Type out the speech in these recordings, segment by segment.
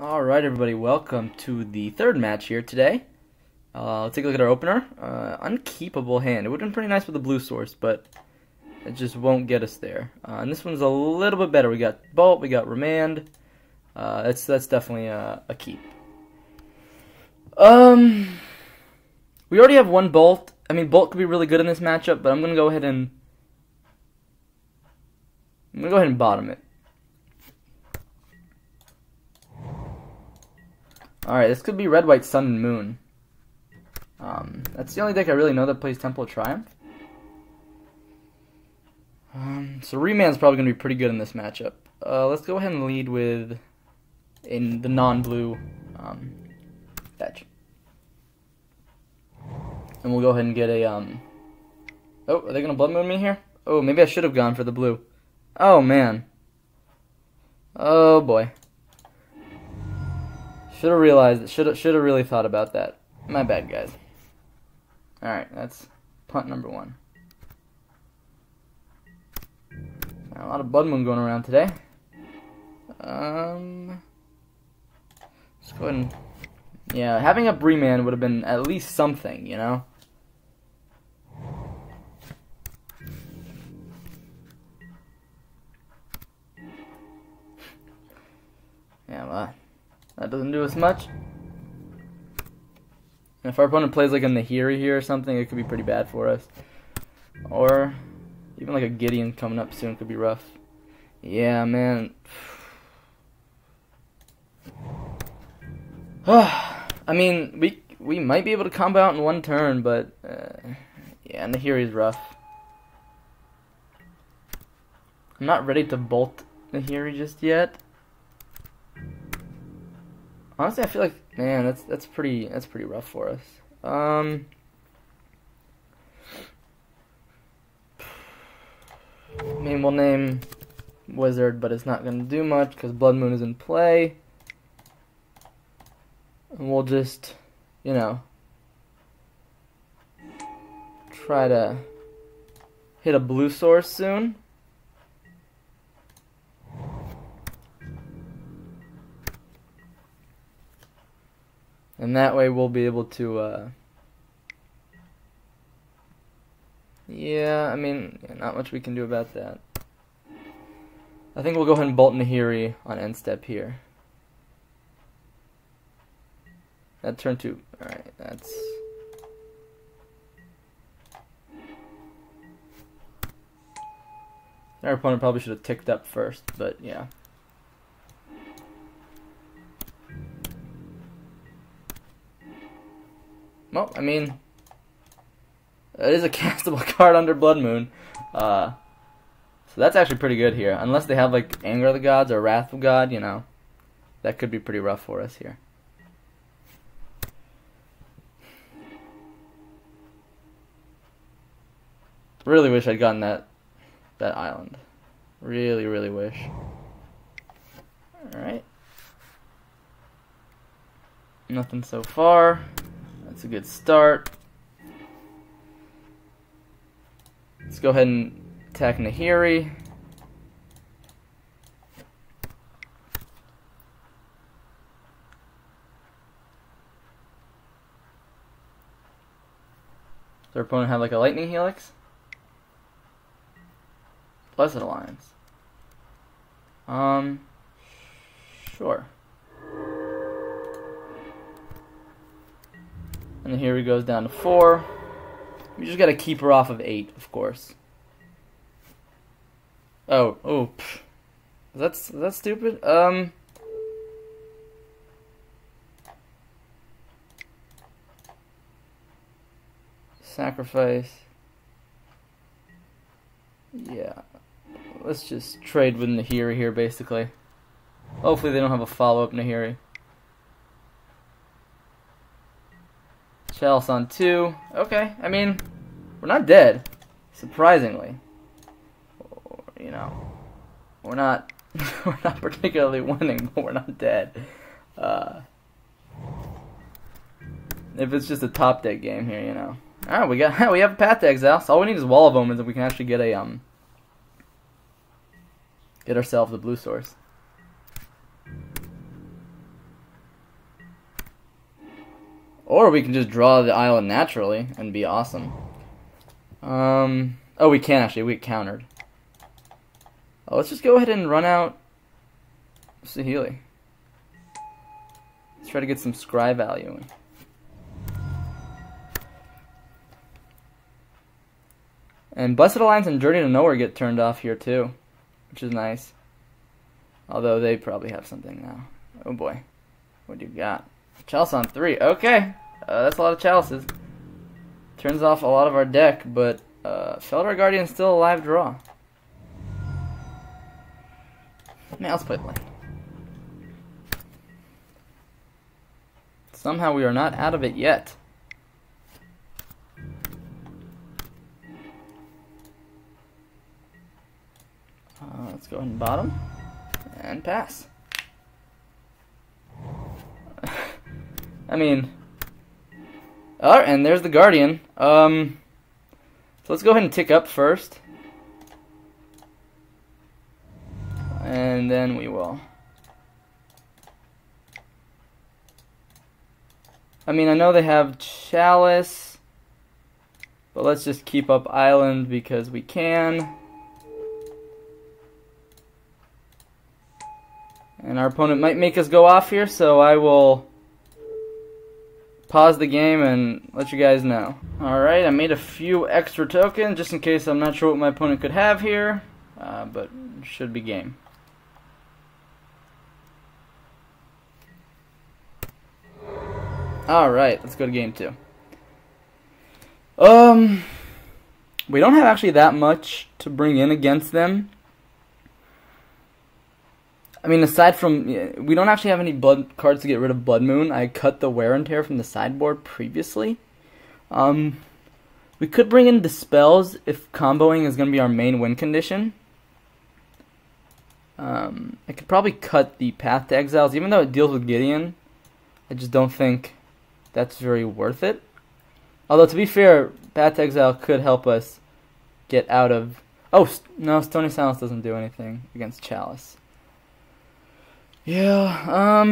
Alright everybody, welcome to the third match here today. Let's take a look at our opener. Unkeepable hand. It would have been pretty nice with the blue source, but it just won't get us there. And this one's a little bit better. We got Bolt, we got Remand. That's definitely a keep. We already have one Bolt. I mean, Bolt could be really good in this matchup, but I'm gonna go ahead and bottom it. Alright, this could be Red, White, Sun, and Moon. That's the only deck I really know that plays Temple of Triumph. So Remand's probably going to be pretty good in this matchup. Let's go ahead and lead with the non-blue fetch. And we'll go ahead and get a... Oh, are they going to Blood Moon me here? Oh, maybe I should have gone for the blue. Oh, man. Oh, boy. Should have realized it. Should have really thought about that. My bad, guys. Alright, that's punt number one. A lot of Blood Moon going around today. Let's go ahead and... Yeah, having a Remand would have been at least something, you know? Yeah, well... That doesn't do us much. And if our opponent plays like a Nahiri here or something, it could be pretty bad for us. Or even like a Gideon coming up soon could be rough. Yeah, man. I mean, we might be able to combo out in one turn, but yeah, Nahiri's rough. I'm not ready to bolt Nahiri just yet. Honestly, I feel like, man, that's pretty rough for us. I mean, we'll name Wizard, but it's not gonna do much because Blood Moon is in play, and we'll just, you know, try to hit a blue source soon. And that way we'll be able to, yeah, I mean, not much we can do about that. I think we'll go ahead and Bolt Nahiri on end step here. That turn two. Alright, that's... Our opponent probably should have ticked up first, but yeah. Well, I mean, it is a castable card under Blood Moon, so that's actually pretty good here. Unless they have like Anger of the Gods or Wrath of God, you know, that could be pretty rough for us here. Really wish I'd gotten that island. Really, really wish. All right, nothing so far. That's a good start. Let's go ahead and attack Nahiri. Does our opponent have like a Lightning Helix? Blessed Alliance. Sure. And here he goes down to 4. We just gotta keep her off of 8, of course. Oh, pff. Is that stupid? Sacrifice. Yeah. Let's just trade with Nahiri here, basically. Hopefully they don't have a follow-up Nahiri. Chalice on 2. Okay, I mean, we're not dead, surprisingly. You know, we're not particularly winning, but we're not dead. If it's just a top deck game here, you know. All right, we have a Path to Exile. So all we need is Wall of Omens, and we can actually get a get ourselves a blue source. Or we can just draw the island naturally and be awesome. Oh, we can actually. We countered. Oh, let's just go ahead and run out Saheeli. Let's try to get some scry value in. And Blessed Alliance and Journey to Nowhere get turned off here too, which is nice. Although they probably have something now. Oh boy. What do you got? Chalice on 3. Okay. That's a lot of chalices. Turns off a lot of our deck, but Feldar Guardian's still a live draw. Now let's play the land. Somehow we are not out of it yet. Let's go ahead and bottom and pass. I mean, oh, and there's the Guardian. So let's go ahead and tick up first, and then we will. I mean, I know they have Chalice, but let's just keep up Island because we can. And our opponent might make us go off here, so I will pause the game and let you guys know. Alright, I made a few extra tokens just in case I'm not sure what my opponent could have here, but it should be game. Alright, let's go to game 2. We don't have actually that much to bring in against them. I mean, aside from, we don't actually have any blood cards to get rid of Blood Moon. I cut the Wear and Tear from the sideboard previously. We could bring in Dispels if comboing is going to be our main win condition. I could probably cut the Path to Exiles, even though it deals with Gideon. I just don't think that's very worth it. Although, to be fair, Path to Exile could help us get out of... Oh, no, Stony Silence doesn't do anything against Chalice. Yeah,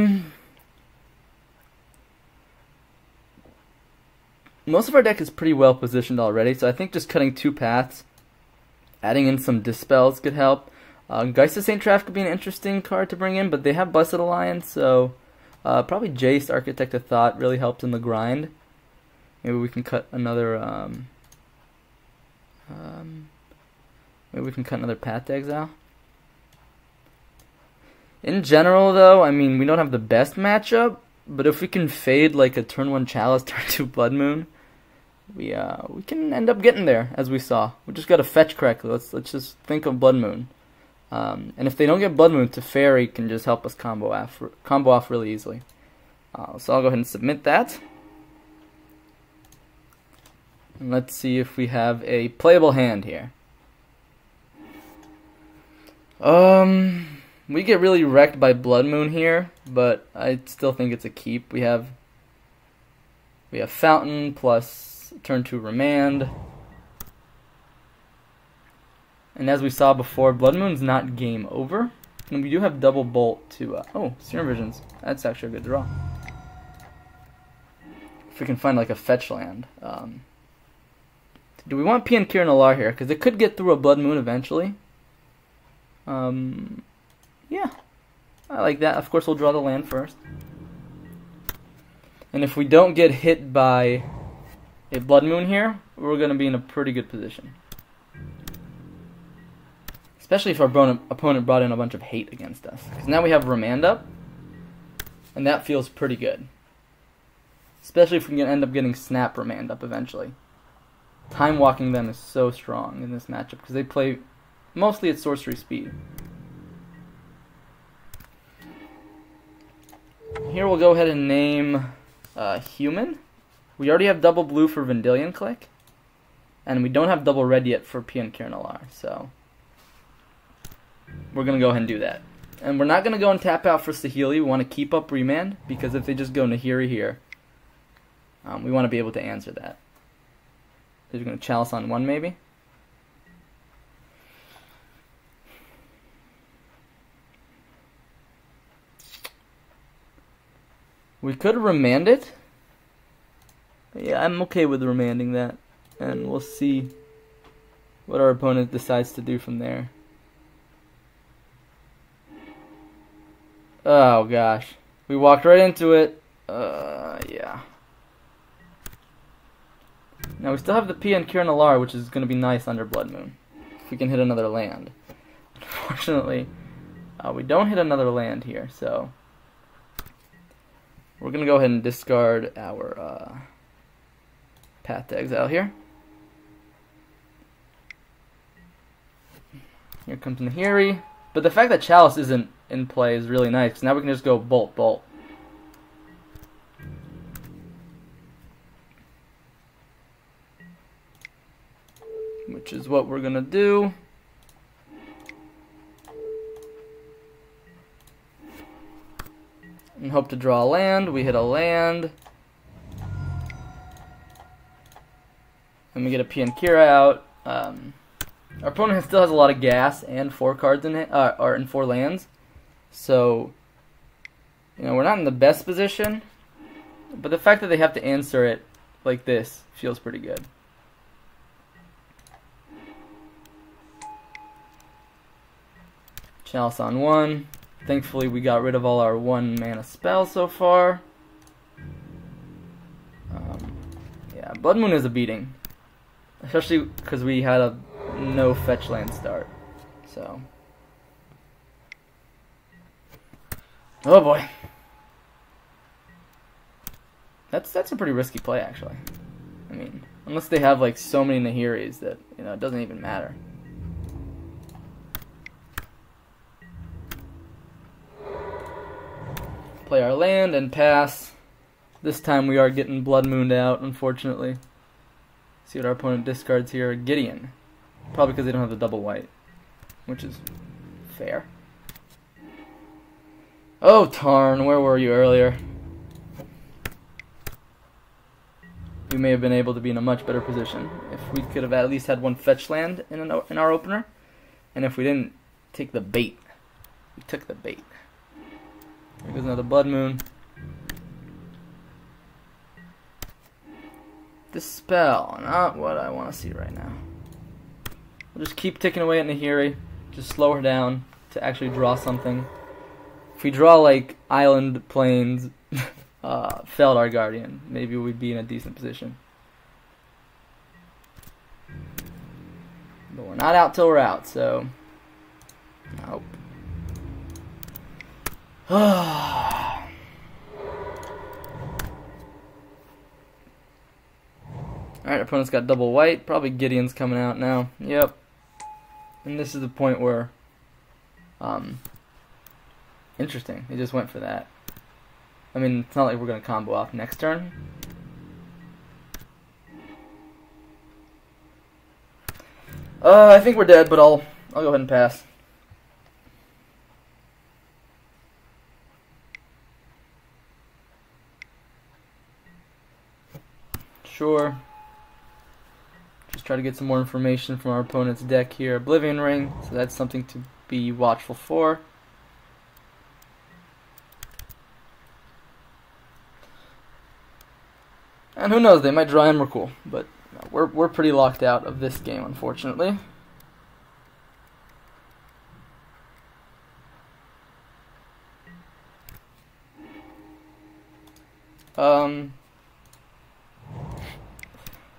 most of our deck is pretty well positioned already, so I think just cutting 2 paths, adding in some Dispels could help. Geist of St. Traff could be an interesting card to bring in, but they have Blessed Alliance, so probably Jace, Architect of Thought, really helps in the grind. Maybe we can cut another, Path to Exile. In general, though, I mean, we don't have the best matchup, but if we can fade like a turn 1 Chalice, turn 2 Blood Moon, we can end up getting there, as we saw. We just got to fetch correctly. Let's just think of Blood Moon. And if they don't get Blood Moon, Teferi can just help us combo off really easily. So I'll go ahead and submit that. And let's see if we have a playable hand here. We get really wrecked by Blood Moon here, but I still think it's a keep. We have Fountain plus turn 2 Remand. And as we saw before, Blood Moon's not game over. And we do have double bolt to oh, Serum Visions. That's actually a good draw. If we can find like a fetch land. Do we want Piankir and Alar here? Because it could get through a Blood Moon eventually. Yeah, I like that. Of course, we'll draw the land first. And if we don't get hit by a Blood Moon here, we're going to be in a pretty good position. Especially if our opponent brought in a bunch of hate against us. Because now we have Remand up, and that feels pretty good. Especially if we can end up getting Snap Remand up eventually. Time walking them is so strong in this matchup, because they play mostly at sorcery speed. Here we'll go ahead and name Human. We already have double blue for Vendilion Click, and we don't have double red yet for Piankir and Alar, so we're going to go ahead and do that. And we're not going to go and tap out for Saheeli. We want to keep up Remand, because if they just go Nahiri here, we want to be able to answer that. They're going to Chalice on 1 maybe. We could Remand it, Yeah, I'm okay with remanding that. And we'll see what our opponent decides to do from there. Oh gosh. We walked right into it. Yeah. Now we still have the Pia and Kira Nalar, which is going to be nice under Blood Moon. If we can hit another land. Unfortunately, we don't hit another land here, so we're going to go ahead and discard our Path to Exile here. Here comes Nahiri. But the fact that Chalice isn't in play is really nice, because now we can just go Bolt, Bolt. Which is what we're going to do. And hope to draw a land. We hit a land. And we get a Pia and Kira out. Our opponent still has a lot of gas and 4 cards in it, or in 4 lands. So, you know, we're not in the best position. But the fact that they have to answer it like this feels pretty good. Chalice on 1. Thankfully, we got rid of all our 1 mana spells so far. Yeah, Blood Moon is a beating. Especially because we had a no fetch land start. So. Oh boy. That's a pretty risky play, actually. I mean, unless they have like so many Nahiris that, you know, it doesn't even matter. Play our land and pass. This time we are getting Blood Mooned out, unfortunately. See what our opponent discards here. Gideon. Probably because they don't have the double white, which is fair. Oh, Tarn, where were you earlier? We may have been able to be in a much better position if we could have at least had 1 fetch land in our opener, and if we didn't take the bait. We took the bait. There goes another Blood Moon. Dispel, not what I want to see right now. We'll just keep ticking away at Nahiri, just slow her down to actually draw something. If we draw like Island Plains, Feldar Guardian, maybe we'd be in a decent position. But we're not out till we're out, so nope. Alright, opponent's got double white. Probably Gideon's coming out now. Yep. And this is the point where interesting. They just went for that. I mean, it's not like we're gonna combo off next turn. I think we're dead, but I'll go ahead and pass. Sure. Just try to get some more information from our opponent's deck here. Oblivion Ring, so that's something to be watchful for. And who knows, they might draw Emrakul, but we're pretty locked out of this game, unfortunately.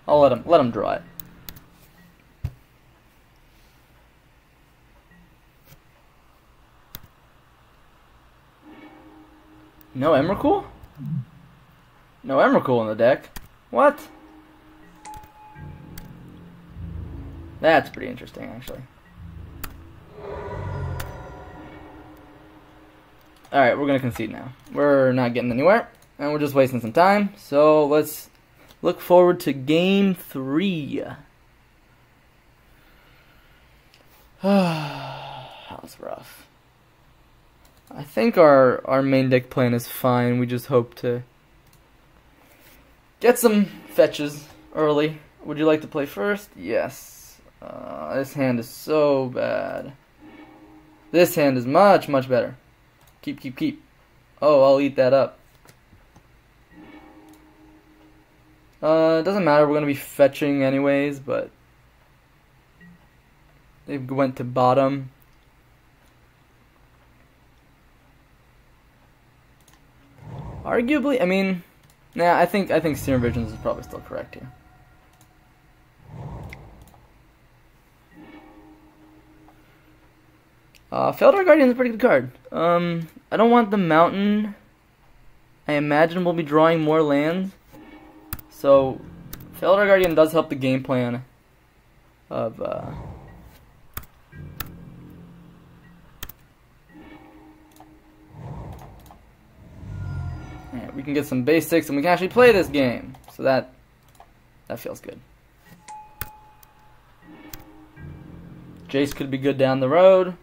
I'll let him draw it. No Emrakul? No Emrakul in the deck. What? That's pretty interesting, actually. Alright, we're gonna concede now. We're not getting anywhere, and we're just wasting some time, so let's look forward to game 3. That was rough. I think our main deck plan is fine. We just hope to get some fetches early. Would you like to play first? Yes. This hand is so bad. This hand is much, much better. Keep. Oh, I'll eat that up. It doesn't matter, we're going to be fetching anyways, but they went to bottom. Arguably, I mean, nah, I think Serum Visions is probably still correct here. Feldar Guardian is a pretty good card. I don't want the mountain. I imagine we'll be drawing more lands. So, Feldar Guardian does help the game plan of, yeah, we can get some basics and we can actually play this game. So that feels good. Jace could be good down the road.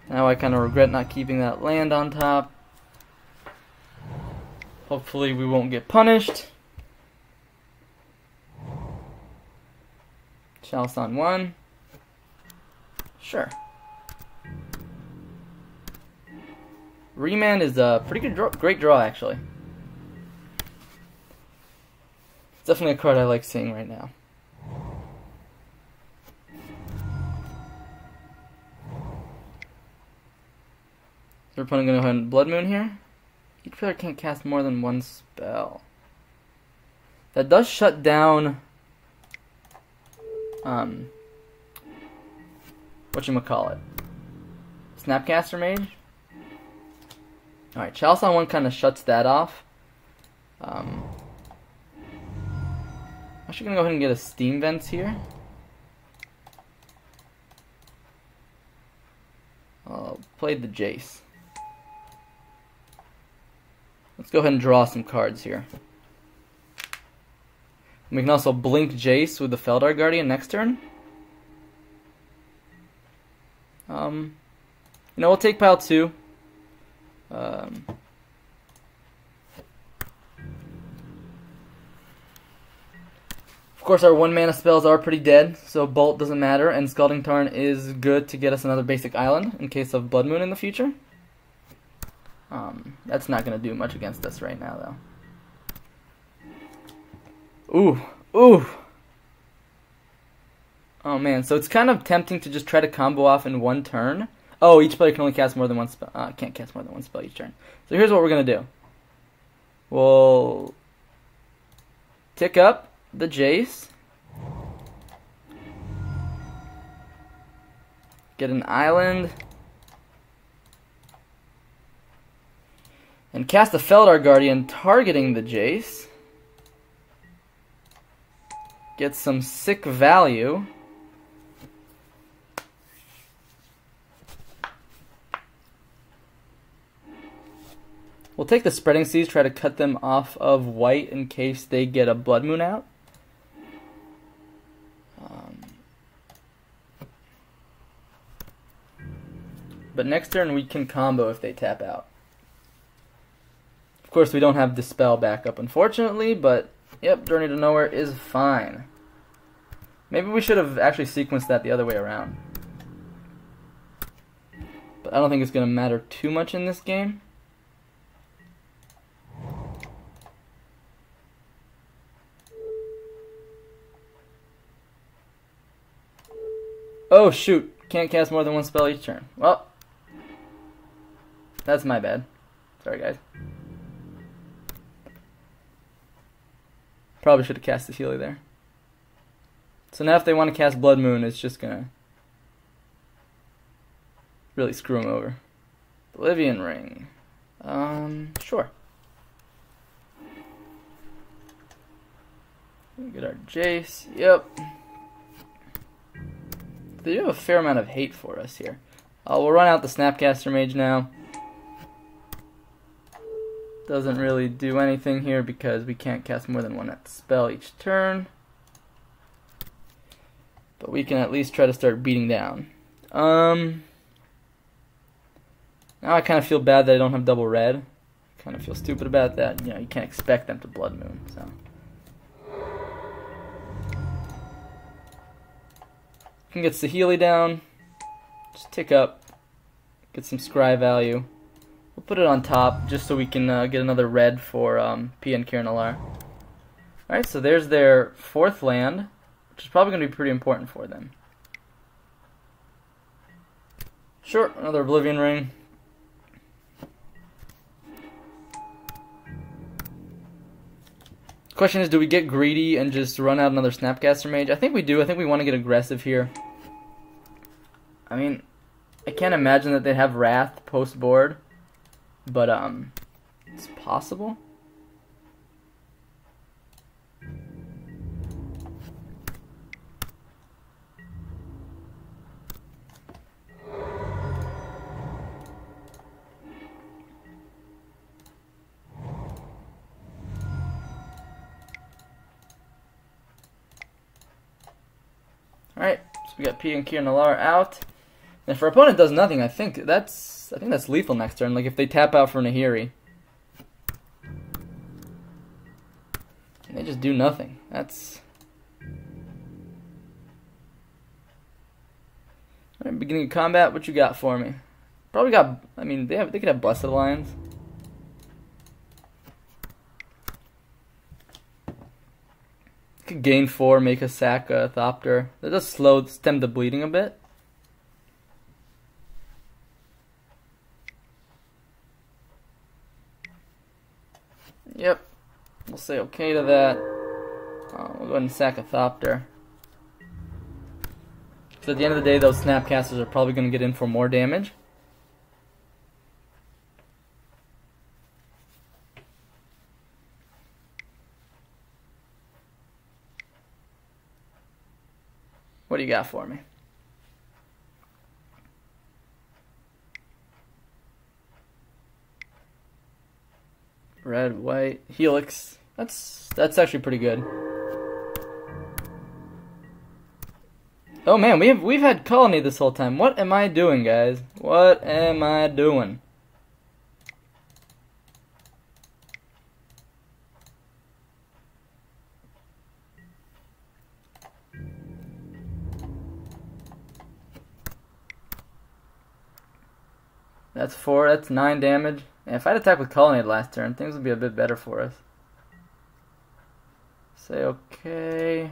Now I kind of regret not keeping that land on top. Hopefully we won't get punished. Chalice on 1. Sure. Remand is a pretty good great draw, actually. It's definitely a card I like seeing right now. Is our opponent going to go ahead and Blood Moon here? Each player can't cast more than one spell. That does shut down whatchamacallit? Snapcaster Mage? Alright, Chalice on 1 kind of shuts that off. I'm actually going to go ahead and get a Steam Vents here. I'll play the Jace. Let's go ahead and draw some cards here. We can also blink Jace with the Feldar Guardian next turn. You know, we'll take pile 2. Of course, our 1 mana spells are pretty dead, so Bolt doesn't matter, and Scalding Tarn is good to get us another basic island in case of Blood Moon in the future. That's not going to do much against us right now, though. Ooh, ooh. Oh man, so it's kind of tempting to just try to combo off in 1 turn. Oh, each player can only cast more than 1 spell. Can't cast more than 1 spell each turn. So here's what we're going to do. We'll tick up the Jace. Get an island. And cast a Feldar Guardian targeting the Jace. Get some sick value. We'll take the Spreading Seas, try to cut them off of white in case they get a Blood Moon out. But next turn we can combo if they tap out. Of course we don't have Dispel backup unfortunately, but yep, Journey to Nowhere is fine. Maybe we should have actually sequenced that the other way around. But I don't think it's going to matter too much in this game. Oh shoot, can't cast more than 1 spell each turn. Well, that's my bad. Sorry guys. Probably should have cast the Healy there. So now if they want to cast Blood Moon, it's just gonna really screw them over. Oblivion Ring. Sure. Get our Jace. Yep. They do have a fair amount of hate for us here. We'll run out the Snapcaster Mage now. Doesn't really do anything here because we can't cast more than 1 spell each turn. But we can at least try to start beating down. Now I kind of feel bad that I don't have double red. Kind of feel stupid about that. You know, you can't expect them to Blood Moon, so. Can get Saheeli down. Just tick up. Get some scry value. We'll put it on top just so we can get another red for P and Kieran Alar. Alright, so there's their 4th land, which is probably going to be pretty important for them. Sure, another Oblivion Ring. Question is, do we get greedy and just run out another Snapcaster Mage? I think we do. I think we want to get aggressive here. I mean, I can't imagine that they have Wrath post-board, but it's possible. Alright, so we got P and Kier and Alara out. And if our opponent does nothing, I think that's lethal next turn. Like if they tap out for Nahiri. And they just do nothing. That's alright, beginning of combat, what you got for me? Probably got, I mean, they could have Blessed Alliance. Could gain 4, make a sack Thopter. That does stem the bleeding a bit. Yep, we'll say okay to that. We'll go ahead and sack a Thopter. So at the end of the day, those Snapcasters are probably going to get in for more damage. What do you got for me? Red, white, Helix. That's actually pretty good. Oh man, we've had Colony this whole time. What am I doing, guys? What am I doing? That's 4, that's 9 damage. Yeah, if I had attacked with Colonnade last turn, things would be a bit better for us. Say okay.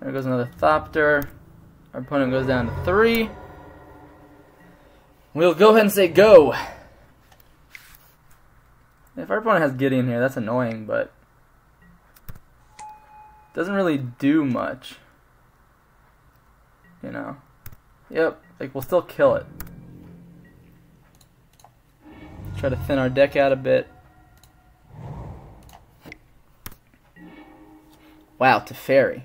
There goes another Thopter. Our opponent goes down to 3. We'll go ahead and say go. If our opponent has Gideon here, that's annoying, but doesn't really do much. You know. Yep, like we'll still kill it. Try to thin our deck out a bit. Wow, Teferi.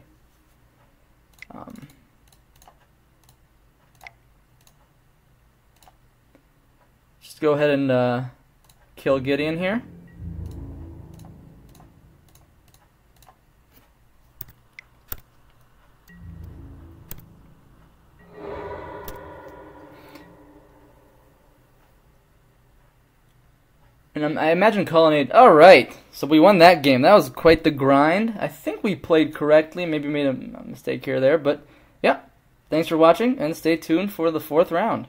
Just go ahead and kill Gideon here. And I imagine Colonnade. Alright, so we won that game. That was quite the grind. I think we played correctly. Maybe made a mistake here or there. But, yeah. Thanks for watching, and stay tuned for the 4th round.